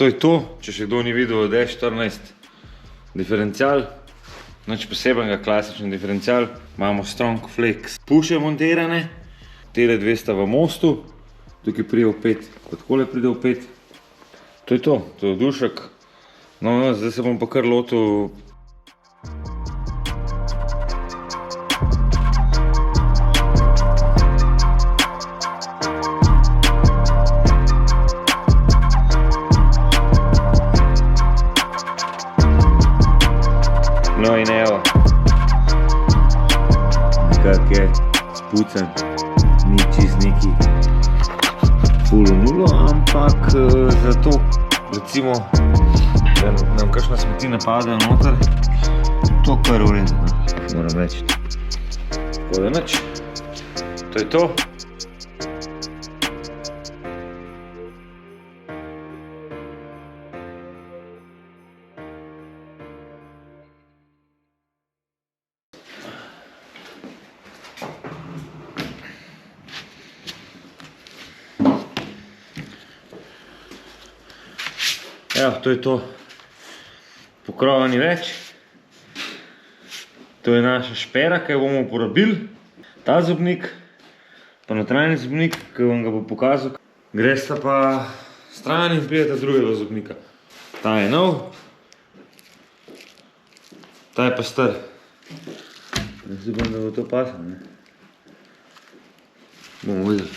To je to, če še kdo ni videl od E14 diferencial, nič posebenega, klasičen diferencial, imamo Strong Flex puše montirane, tele dve sta v mostu, tukaj pride v 5, kot takole pride v 5. To je to je dušek. No, zdaj se bom pa kar lotil. No in evo, nekak je spucan, ni čist neki ful v nulo, ampak zato, recimo, da nam kakšna smetina pade noter, to kar v redu, moram reči. Tako da nič, to je to. Evo, to je to. Pokrova ni več. To je naša špera, ki jo bomo uporabili. Ta zobnik, pa notranji zobnik, ki vam ga bo pokazal. Gresta pa stran in prijeta drugega zobnika. Ta je nov. Ta je pa star. Jaz upam, da bo to pasal, ne? Bomo videli.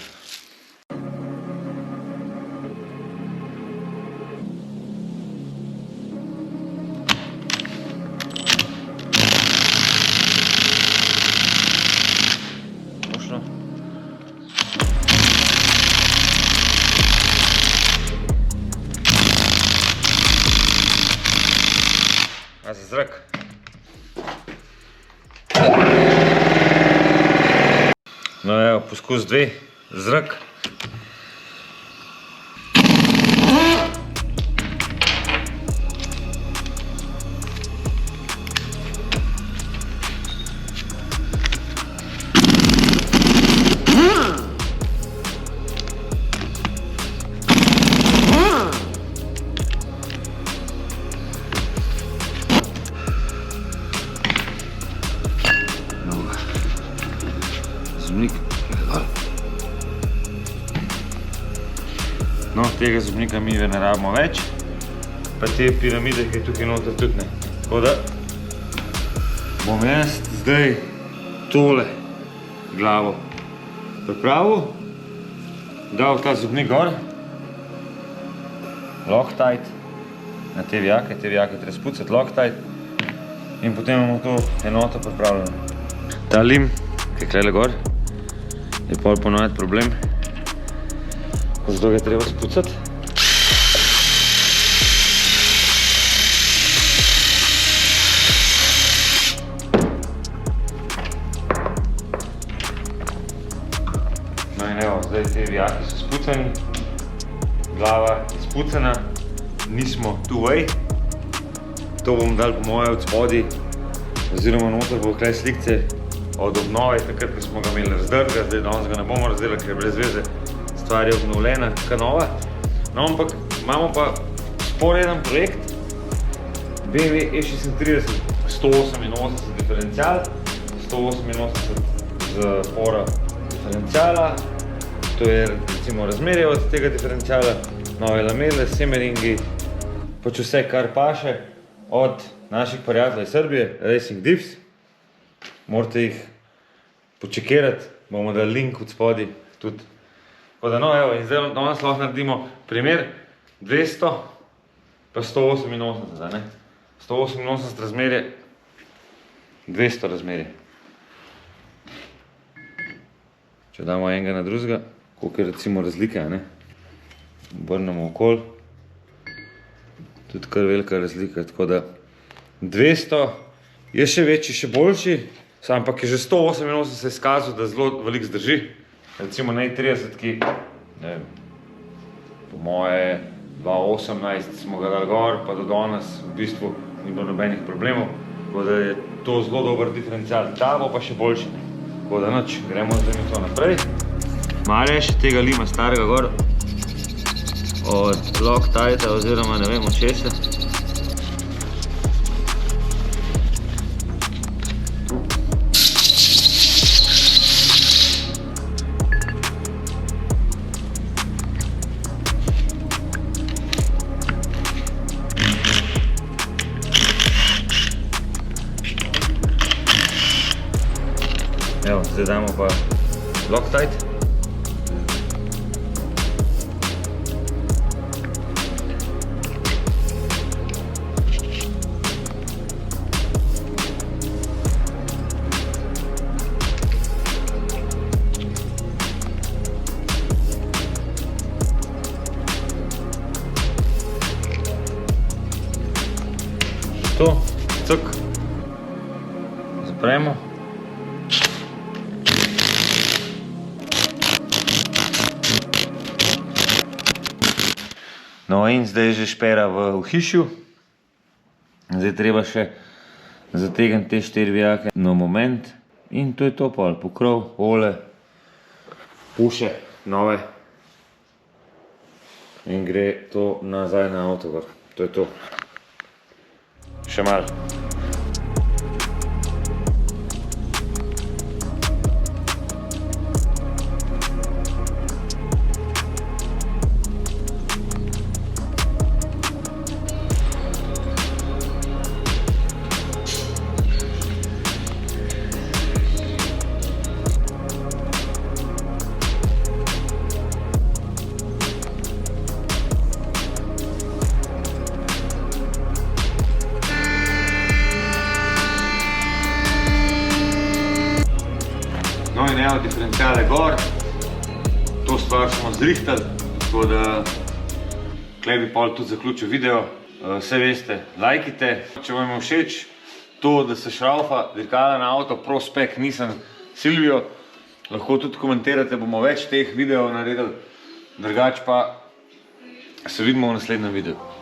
A za zrak. No evo, poskus 2, zrak. No, tega zobnika mi ne rabimo več, pa te piramide, ki je tukaj noter tudi ne. Tako da bom jaz zdaj tole glavo pripravil, dal ta zobnik gor, Loctite na te vijake treba spucati, Loctite in potem imamo to enoto pripravljeno. Ta lim, ki je klele gor, je pol ponoviti problem, zato ga je treba spucati. No in evo, zdaj te vijaki so spucani, glava je spucana, nismo two-way. To bom dal po moje od spodaj, oziroma noter bo kaj slikce od obnove, takrat, ko smo ga imeli razdrga, zdaj danes ga ne bomo razdelali, ker je brez veze. Stvar je obnovljena, ka nova. No, ampak imamo pa sporeden projekt BMW E36 188 diferencial, 188 zapora diferenciala. To je recimo razmerje od tega diferenciala, nove lamele, semeringi, pač vse, kar paše od naših prijateljev iz Srbije, Racing Diffs. Morate jih počekirati, bomo dali link od spodaj tudi. Tako da, no, evo, in zdaj danes lahko naredimo primer 200 pa 188, ne? 188 razmerje, 200 razmerje. Če damo enega na drugega, koliko je recimo razlika, ne? Obrnemo okoli, tudi kar velika razlika, tako da 200 je še večji, še boljši, ampak je že 188 se izkazal, da zelo veliko zdrži. Recimo na E30, ki, ne vem, po moje 2018 smo ga dali gor, pa do danes v bistvu ni bilo nobenih problemov, tako da je to zelo dober diferencial. Ta bo pa še boljši. Tako da nič, gremo zdaj mi to naprej. Malo je še tega lima starega gor. od Loctite oziroma ne vem od česa. Evo, zdaj damo pa Loctite. To, cuk, zapremo. No in zdaj je že špera v hišju. Zdaj treba še zategniti te 4 vijake na moment. In to je to pol, pokrov, ole, puše, nove. In gre to nazaj na avto gor. To je to. Še malo. No in evo diferenciale gor, to stvar smo zrihtali, tako da tukaj bi pol tudi zaključil video. Vse veste, lajkite, če vam je všeč to, da se šraufa dirkala na avto, Pro Spec Nissan Silvio, lahko tudi komentirate, bomo več teh videov naredili, drugače pa se vidimo v naslednjem videu.